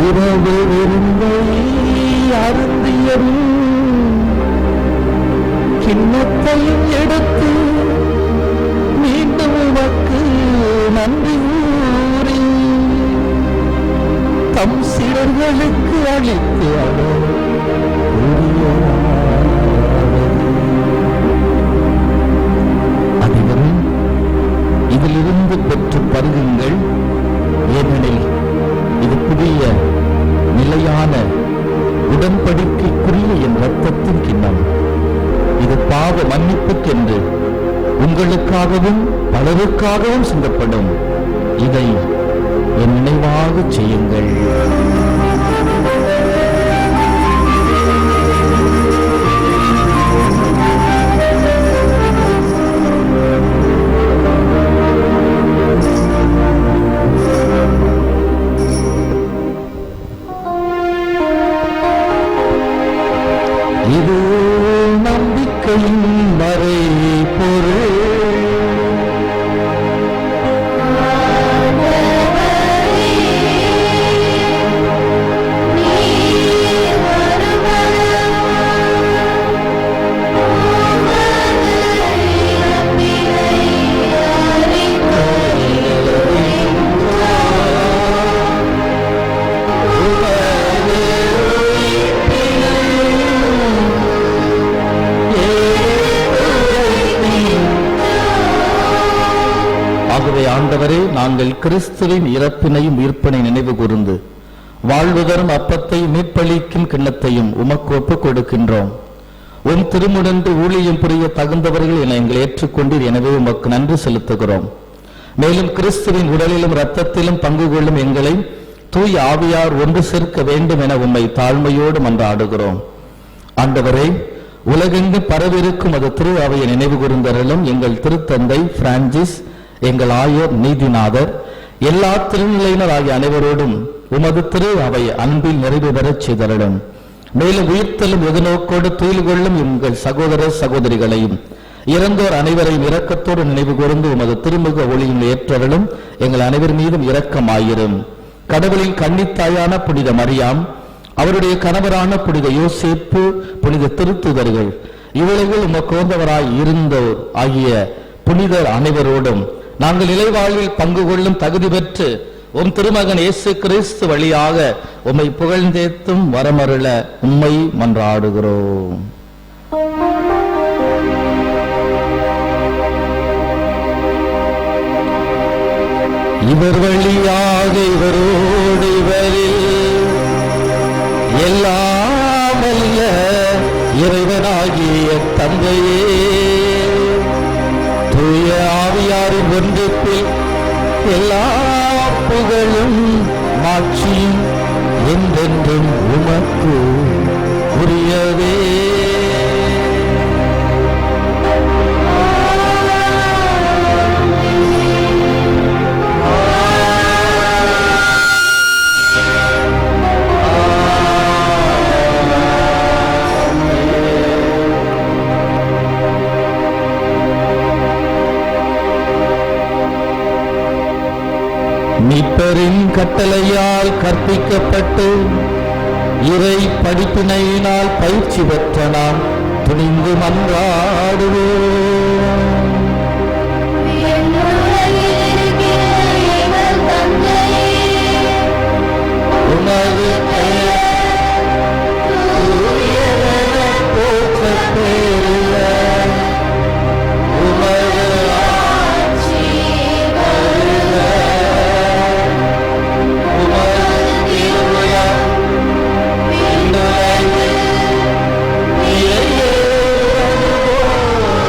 இரவு விருந்தை அருந்தியதும் கிண்ணத்தையும் எடுத்து மீண்டும் உமக்கு நன்றி கூறி தம் சீடர்களுக்கு அளித்து அவர் அனைவரும் இதிலிருந்து பெற்று பருகுங்கள், ஏனெனில் இது புதிய நிலையான உடன்படிக்கைக்குரிய என் இரத்தத்தின் கிண்ணம். இது பாவ மன்னிப்புக்கென்று உங்களுக்காகவும் பலருக்காகவும் சிந்தப்படும். இதை என் நினைவாக செய்யுங்கள். இது நம்பிக்கையின் மறை பொருள். ஆண்டவரே, நாங்கள் கிறிஸ்துவின் இறப்பினையும் உயிர்ப்பினை நினைவு கூர்ந்து வாழ்வு தரும் அப்பத்தை மீட்பளிக்கும் கிண்ணத்தையும் உமக்கு ஒப்புக் கொடுக்கின்றோம். உன் திருமுடன்று ஊழியம் புரிய தகுந்தவர்கள் என எங்களை ஏற்றுக்கொண்டீர், எனவே உமக்கு நன்றி செலுத்துகிறோம். மேலும் கிறிஸ்துவின் உடலிலும் இரத்தத்திலும் பங்கு கொள்ளும் எங்களை தூய் ஆவியார் ஒன்று சேர்க்க வேண்டும் என உம்மை தாழ்மையோடு மன்றாடுகிறோம். ஆண்டவரே, உலகெங்கும் பரவிருக்கும் அது திரு அவையை நினைவு கூர்ந்தருளும். எங்கள் திருத்தந்தை பிரான்சிஸ், எங்கள் ஆயர் நீதிநாதர், எல்லா திருநிலையினர் ஆகிய அனைவரோடும் உமது திரு அவை அன்பில் நிறைவு பெறச் செய்தருளும். மேலும் உயிர்த்தலும் எதிர்நோக்கோடு துயில் கொள்ளும் எங்கள் சகோதர சகோதரிகளையும் இறந்தோர் அனைவரையும் இரக்கத்தோடு நினைவு கூர்ந்து உமது திருமுக ஒளியில் ஏற்றருளும். எங்கள் அனைவர் மீதும் இரக்கமாயிரும். கடவுளின் கன்னித்தாயான புனித மரியாம், அவருடைய கணவரான புனித யோசேப்பு, புனித திருத்துதர்கள், இவ்வுலகில் உமக்கோந்தவராய் இருந்தோர் ஆகிய புனிதர் அனைவரோடும் நாங்கள் இலைவாழ்வில் பங்கு கொள்ளும் தகுதி பெற்று உம் திருமகன் இயேசு கிறிஸ்து வழியாக உம்மை புகழ்ந்தேத்தும் வரமருள உம்மை மன்றாடுகிறோம். இவர் வழியாக இவரோடு இவரில் எல்லாம் வல்ல இறைவனாகிய தந்தையே, தூய ஆவியாரின் ஒன்றிப்பில் எல்லா புகழும் மாட்சியும் என்றென்றும் உமக்கு உரியதே. மீட்பரின் கட்டளையால் கற்பிக்கப்பட்டு இறை படிப்பினையினால் பயிற்சி பெற்ற நாம் துணிந்து மன்றாடுவோம். உமது போற்றப் பெறுக. உமது ஆட்சி வருக. உமது திருவுளம் விண்ணுலகில் நிறைவேறுவது போல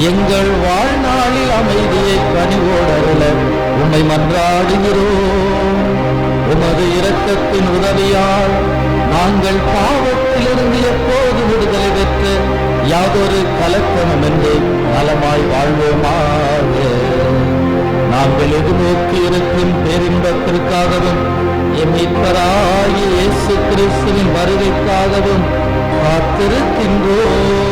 எங்கள் வாழ்நாளில் அமைதியை கனிவோடருள உம்மை மன்றாடுகிறோம். உமது இரக்கத்தின் உதவியால் நாங்கள் பாவத்திலிருந்து எப்போது விடுதலை பெற்று யாதொரு கலக்கமின்றி நலமாய் வாழ்வோமாக. நாங்கள் எதிர்நோக்கி இருக்கும் பேரின்பத்திற்காகவும் எம் மீட்பராகிய இயேசு கிறிஸ்துவின் வருகைக்காகவும் காத்திருக்கின்றோம்.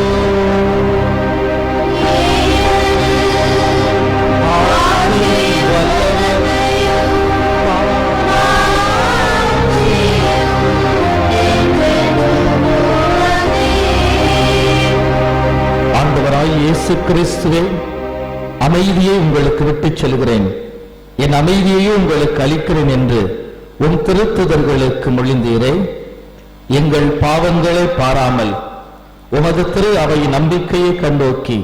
ஆண்டவராய் இயேசு கிறிஸ்துவே, அமைதியை உங்களுக்கு விட்டுச் செல்கிறேன், என் அமைதியையே உங்களுக்கு அளிக்கிறேன் என்று உன் திருத்துதர்களுக்கு மொழிந்தீரே. எங்கள் பாவங்களை பாராமல் உமது திரு அவை நம்பிக்கையை கண்டோக்கி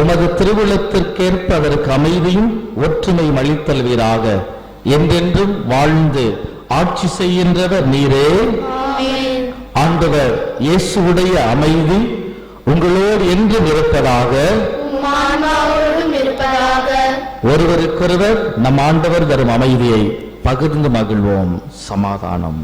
உமது திருவுளத்திற்கேற்ப அதற்கு அமைதியும் ஒற்றுமையும் அளித்தல்வீராக. என்றென்றும் வாழ்ந்து ஆட்சி செய்கின்றவர் நீரே. ஆண்டவர் இயேசுவுடைய அமைதி உங்களோடு என்றும் இருப்பதாக. ஒருவருக்கொருவர் நம் ஆண்டவர் தரும் அமைதியை பகிர்ந்து மகிழ்வோம். சமாதானம்.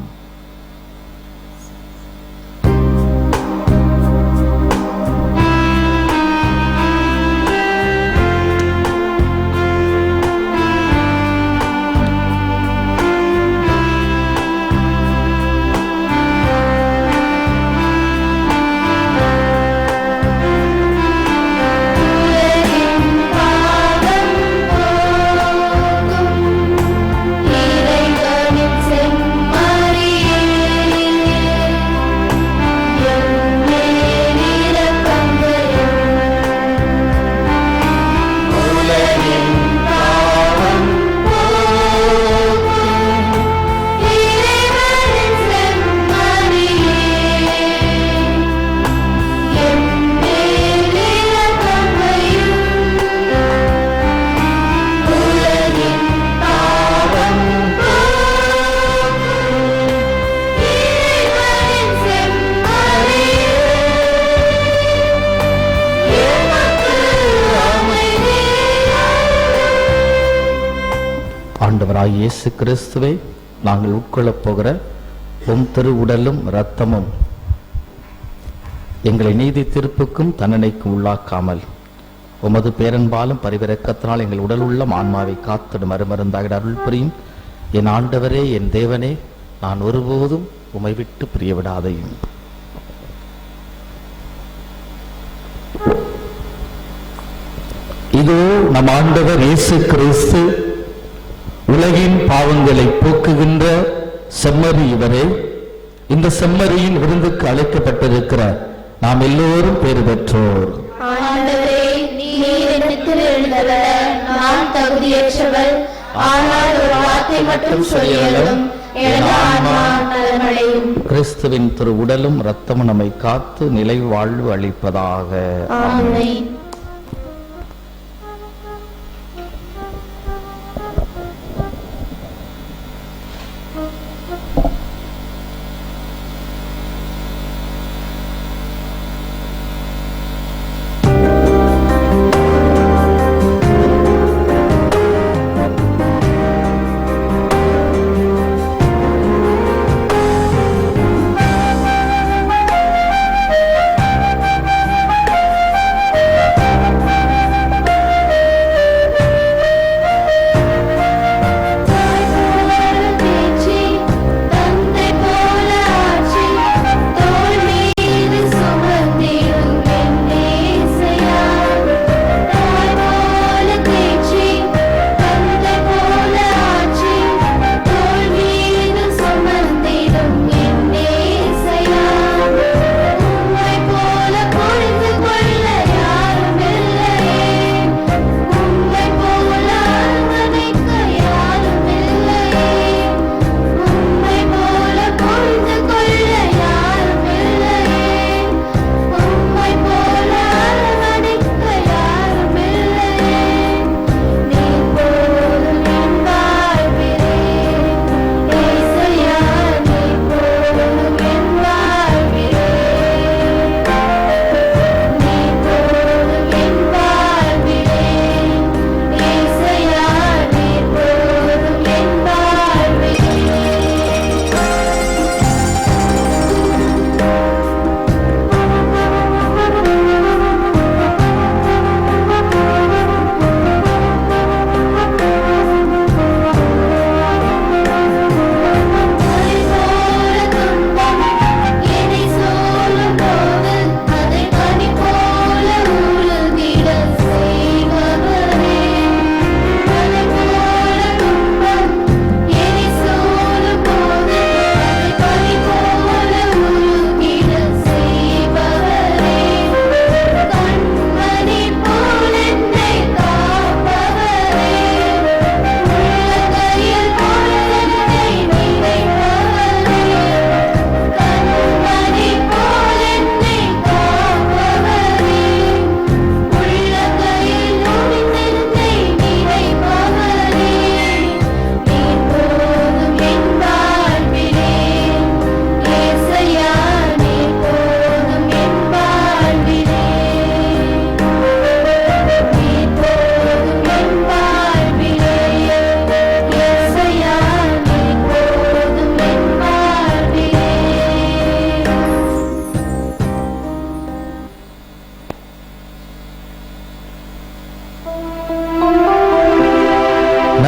ஆண்டவராய் இயேசு கிறிஸ்துவை, நாங்கள் உட்கொள்ளப் போகிற உம் திரு உடலும் இரத்தமும் எங்களை நீதி தீர்ப்புக்கும் தண்டனைக்கும் உள்ளாக்காமல் உமது பேரன்பாலும் பரிவிரக்கத்தினால் எங்கள் உடல் உள்ள ஆன்மாவை காத்திடும் மறுமருந்தாக அருள் புரியும். என் ஆண்டவரே, என் தேவனே, நான் ஒருபோதும் உம்மை விட்டு பிரியவிடாதையும். இதோ நம் ஆண்டவர் இயேசு கிறிஸ்து உலகின் பாவங்களை போக்குகின்ற செம்மறி இவரே. இந்த செம்மறியின் விருந்துக்கு அழைக்கப்பட்டிருக்கிற நாம் எல்லோரும் பேறு பெற்றோர். ஆண்டவரே, நீர் என்னிடத்தில் எழுந்தருள நான் தகுதியற்றவள். ஆனால் ஒரு வார்த்தை மட்டும் சொல்லியதும் எனது ஆன்மா நலமடையும். கிறிஸ்துவின் திரு உடலும் இரத்தமும் நம்மை காத்து நிலை வாழ்வு அளிப்பதாக. ஆமென்.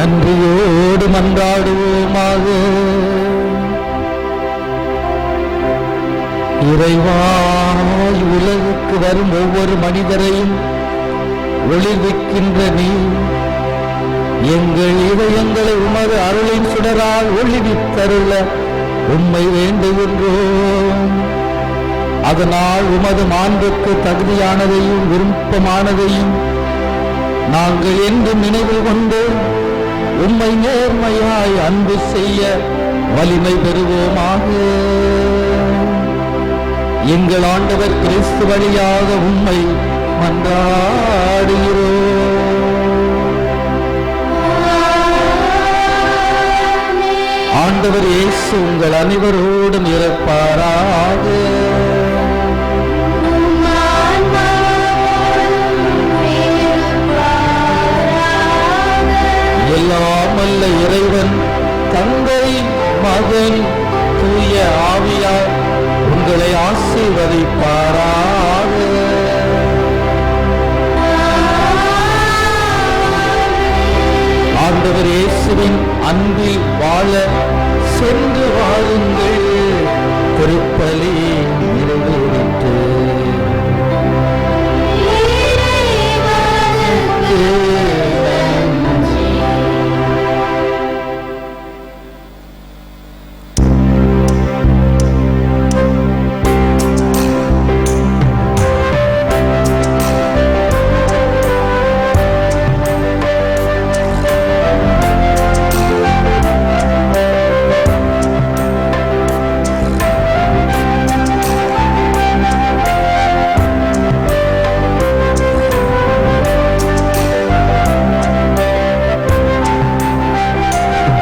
நன்றியோடு மன்றாடுவோமாக. இறைவா, உலகுக்கு வரும் ஒவ்வொரு மனிதரையும் ஒளிர்விக்கின்ற நீ எங்கள் இதயங்களை உமது அருளின் சுடரால் ஒளிவித்தருள உம்மை வேண்டுகின்றோம். அதனால் உமது மாண்புக்கு தகுதியானதையும் விருப்பமானதையும் நாங்கள் என்றும் நினைவில் கொண்டு உம்மை நேர்மையாய் அன்பு செய்ய வலிமை பெறுவோமாக. எங்கள் ஆண்டவர் கிறிஸ்து வழியாக உம்மை மன்றாடுகிறோம். ஆண்டவர் இயேசு உங்கள் அனைவரோடும் இருப்பாராக.